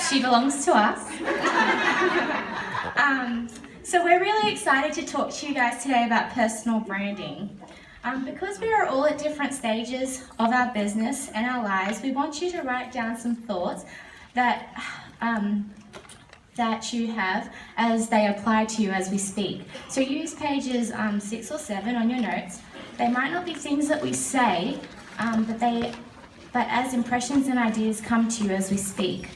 She belongs to us. So we're really excited to talk to you guys today about personal branding. Because we are all at different stages of our business and our lives, we want you to write down some thoughts that you have as they apply to you as we speak. So use pages 6 or 7 on your notes. They might not be things that we say, but as impressions and ideas come to you as we speak.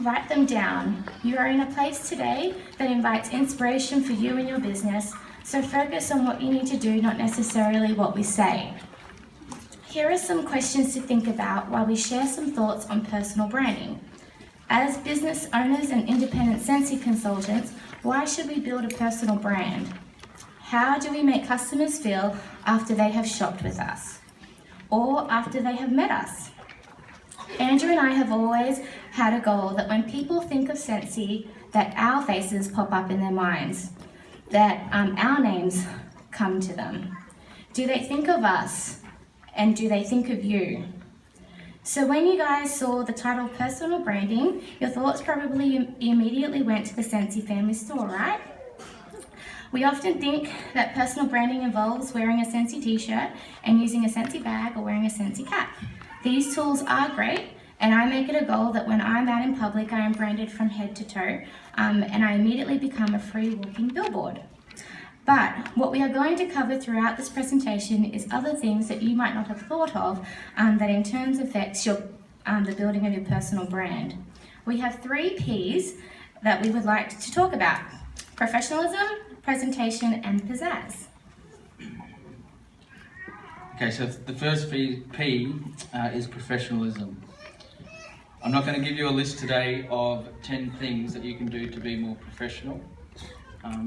Write them down. You are in a place today that invites inspiration for you and your business, so focus on what you need to do, not necessarily what we say. Here are some questions to think about while we share some thoughts on personal branding. As business owners and independent Scentsy consultants, why should we build a personal brand? How do we make customers feel after they have shopped with us or after they have met us? Andrew and I have always had a goal that when people think of Scentsy, that our faces pop up in their minds, that our names come to them. Do they think of us and do they think of you? So when you guys saw the title Personal Branding, your thoughts probably immediately went to the Scentsy family store, right? We often think that personal branding involves wearing a Scentsy t-shirt and using a Scentsy bag or wearing a Scentsy cap. These tools are great, and I make it a goal that when I'm out in public, I am branded from head to toe, and I immediately become a free walking billboard. But what we are going to cover throughout this presentation is other things that you might not have thought of that in turn affects the building of your personal brand. We have 3 P's that we would like to talk about: professionalism, presentation, and pizzazz. Okay, so the first P is professionalism. I'm not going to give you a list today of 10 things that you can do to be more professional.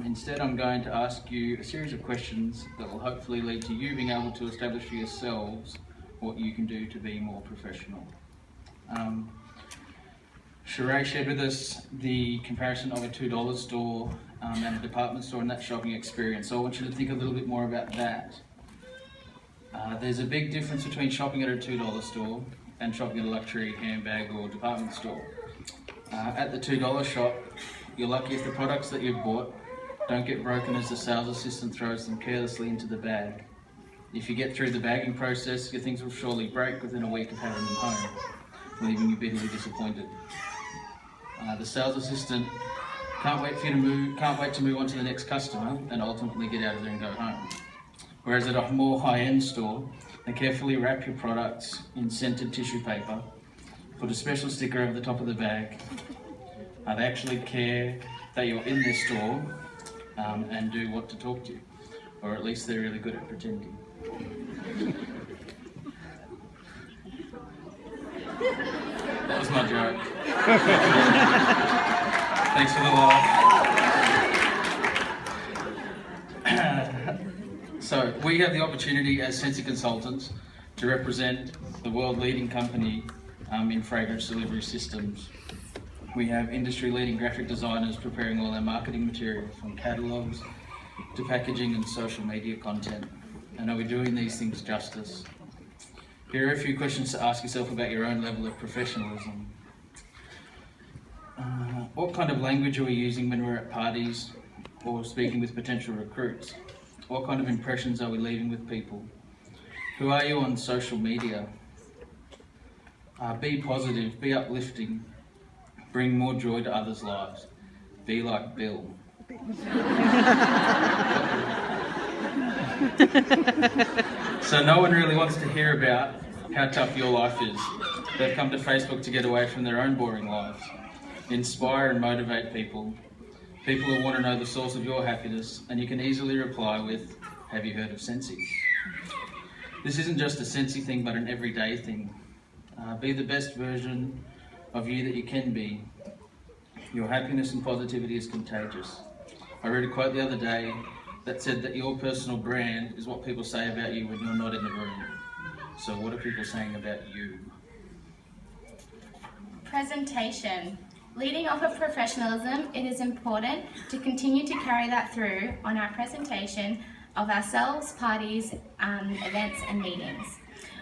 Instead, I'm going to ask you a series of questions that will hopefully lead to you being able to establish for yourselves what you can do to be more professional. Sheree shared with us the comparison of a $2 store and a department store and that shopping experience, so I want you to think a little bit more about that. There's a big difference between shopping at a $2 store and shopping at a luxury handbag or department store. At the $2 shop, you're lucky if the products that you've bought don't get broken as the sales assistant throws them carelessly into the bag. If you get through the bagging process, your things will surely break within a week of having them home, leaving you bitterly disappointed. The sales assistant can't wait to move on to the next customer and ultimately get out of there and go home. Whereas at a more high-end store, they carefully wrap your products in scented tissue paper, put a special sticker over the top of the bag. They actually care that you're in their store and do want to talk to you, or at least they're really good at pretending. That was my joke. Thanks for the laugh. So we have the opportunity as Scentsy consultants to represent the world-leading company in fragrance delivery systems. We have industry-leading graphic designers preparing all our marketing material, from catalogues to packaging and social media content. And are we doing these things justice? Here are a few questions to ask yourself about your own level of professionalism. What kind of language are we using when we're at parties or speaking with potential recruits? What kind of impressions are we leaving with people? Who are you on social media? Be positive, be uplifting, bring more joy to others' lives. Be like Bill. So no one really wants to hear about how tough your life is. They've come to Facebook to get away from their own boring lives. Inspire and motivate people. People who want to know the source of your happiness, and you can easily reply with, "Have you heard of Scentsy?" This isn't just a Scentsy thing, but an everyday thing. Be the best version of you that you can be. Your happiness and positivity is contagious. I read a quote the other day that said that your personal brand is what people say about you when you're not in the room. So what are people saying about you? Presentation. Leading off of professionalism, it is important to continue to carry that through on our presentation of ourselves, parties, events and meetings.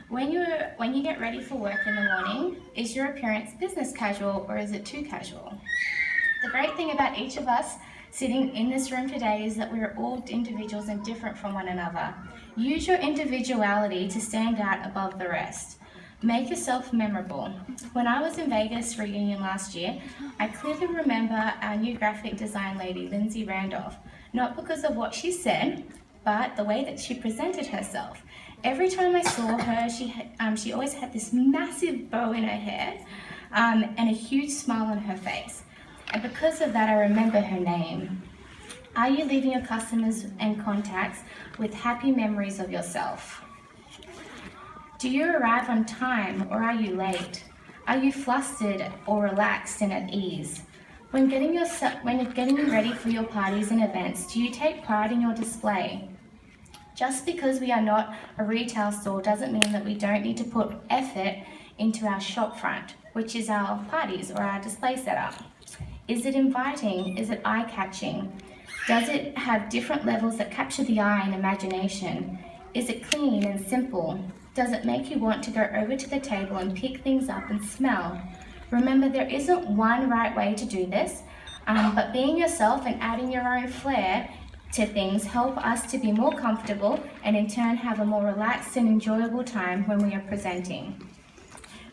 When you get ready for work in the morning, is your appearance business casual or is it too casual? The great thing about each of us sitting in this room today is that we're all individuals and different from one another. Use your individuality to stand out above the rest. Make yourself memorable. When I was in Vegas reunion last year, I clearly remember our new graphic design lady, Lindsay Randolph, not because of what she said, but the way that she presented herself. Every time I saw her, she always had this massive bow in her hair and a huge smile on her face. And because of that, I remember her name. Are you leaving your customers and contacts with happy memories of yourself? Do you arrive on time or are you late? Are you flustered or relaxed and at ease? When you're getting ready for your parties and events, do you take pride in your display? Just because we are not a retail store doesn't mean that we don't need to put effort into our shop front, which is our parties or our display setup. Is it inviting? Is it eye-catching? Does it have different levels that capture the eye and imagination? Is it clean and simple? Does it make you want to go over to the table and pick things up and smell? Remember, there isn't one right way to do this, but being yourself and adding your own flair to things help us to be more comfortable and in turn have a more relaxed and enjoyable time when we are presenting.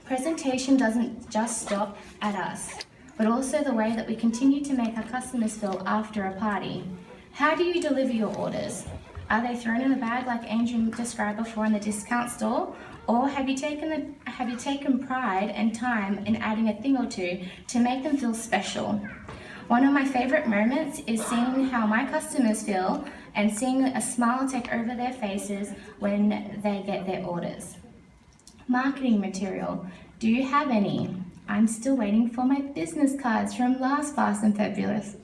Presentation doesn't just stop at us, but also the way that we continue to make our customers feel after a party. How do you deliver your orders? Are they thrown in the bag like Andrew described before in the discount store? Or have you taken pride and time in adding a thing or two to make them feel special? One of my favorite moments is seeing how my customers feel and seeing a smile take over their faces when they get their orders. Marketing material. Do you have any? I'm still waiting for my business cards from last Fast and Fabulous.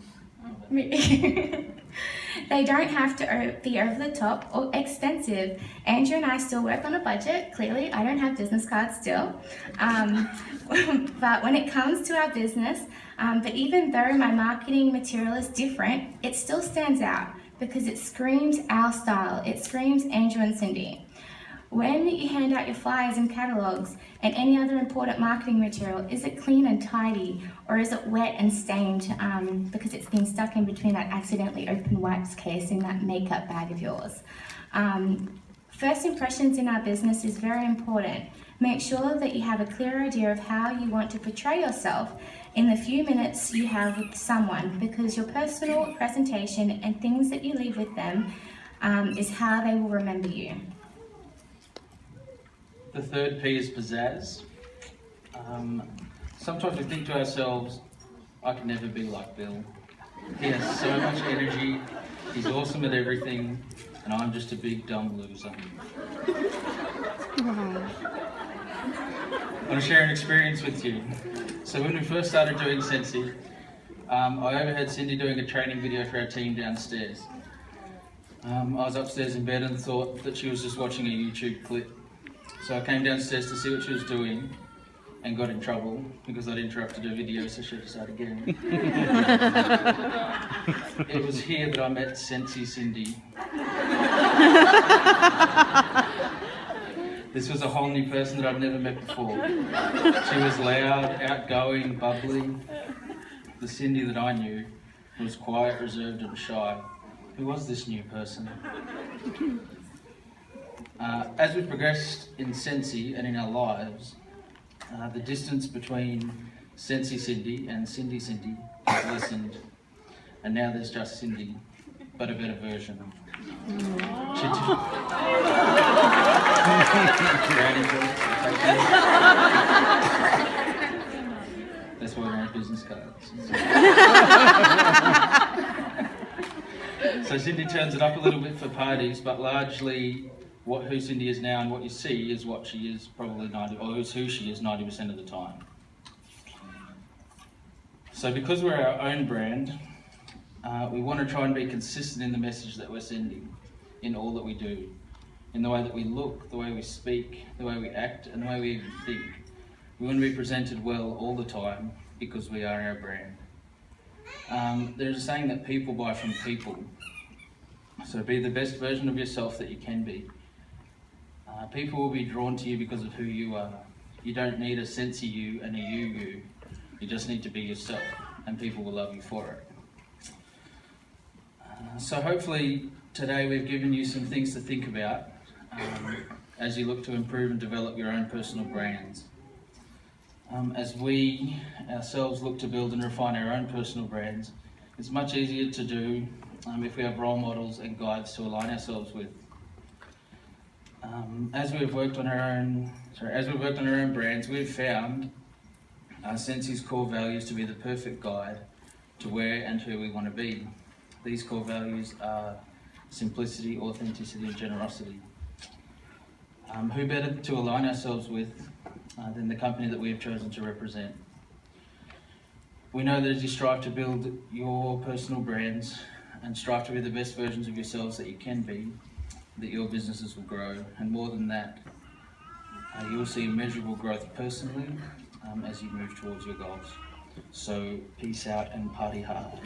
They don't have to be over the top or expensive. Andrew and I still work on a budget. Clearly, I don't have business cards still. But when it comes to our business, but even though my marketing material is different, it still stands out because it screams our style. It screams Andrew and Cindy. When you hand out your flyers and catalogs and any other important marketing material, is it clean and tidy or is it wet and stained because it's been stuck in between that accidentally open wipes case in that makeup bag of yours? First impressions in our business is very important. Make sure that you have a clear idea of how you want to portray yourself in the few minutes you have with someone, because your personal presentation and things that you leave with them is how they will remember you. The third P is pizzazz. Sometimes we think to ourselves, I can never be like Bill. He has so much energy, he's awesome at everything, and I'm just a big dumb loser. I want to share an experience with you. So when we first started doing Sensi, I overheard Cindy doing a training video for our team downstairs. I was upstairs in bed and thought that she was just watching a YouTube clip. So I came downstairs to see what she was doing and got in trouble because I'd interrupted her video, so she had to start again. It was here that I met Sensi Cindy. This was a whole new person that I'd never met before. She was loud, outgoing, bubbly. The Cindy that I knew was quiet, reserved and shy. Who was this new person? As we progressed in Sensi and in our lives, the distance between Sensi Cindy and Cindy Cindy has lessened, and now there's just Cindy, but a better version. That's why I don't have business cards. So Cindy turns it up a little bit for parties, but largely who Cindy is now and what you see is what she is probably who she is 90% of the time. So because we're our own brand, we want to try and be consistent in the message that we're sending, in all that we do, in the way that we look, the way we speak, the way we act, and the way we even think. We want to be presented well all the time because we are our brand. There's a saying that people buy from people. So be the best version of yourself that you can be. People will be drawn to you because of who you are. You don't need a sense of you and a you. You just need to be yourself, and people will love you for it. So hopefully today we've given you some things to think about as you look to improve and develop your own personal brands. As we ourselves look to build and refine our own personal brands, it's much easier to do if we have role models and guides to align ourselves with. As we've worked on our own brands, we've found Sensei's core values to be the perfect guide to where and who we want to be. These core values are simplicity, authenticity, and generosity. Who better to align ourselves with than the company that we have chosen to represent? We know that as you strive to build your personal brands and strive to be the best versions of yourselves that you can be, that your businesses will grow, and more than that, you will see immeasurable growth personally as you move towards your goals. So peace out and party hard.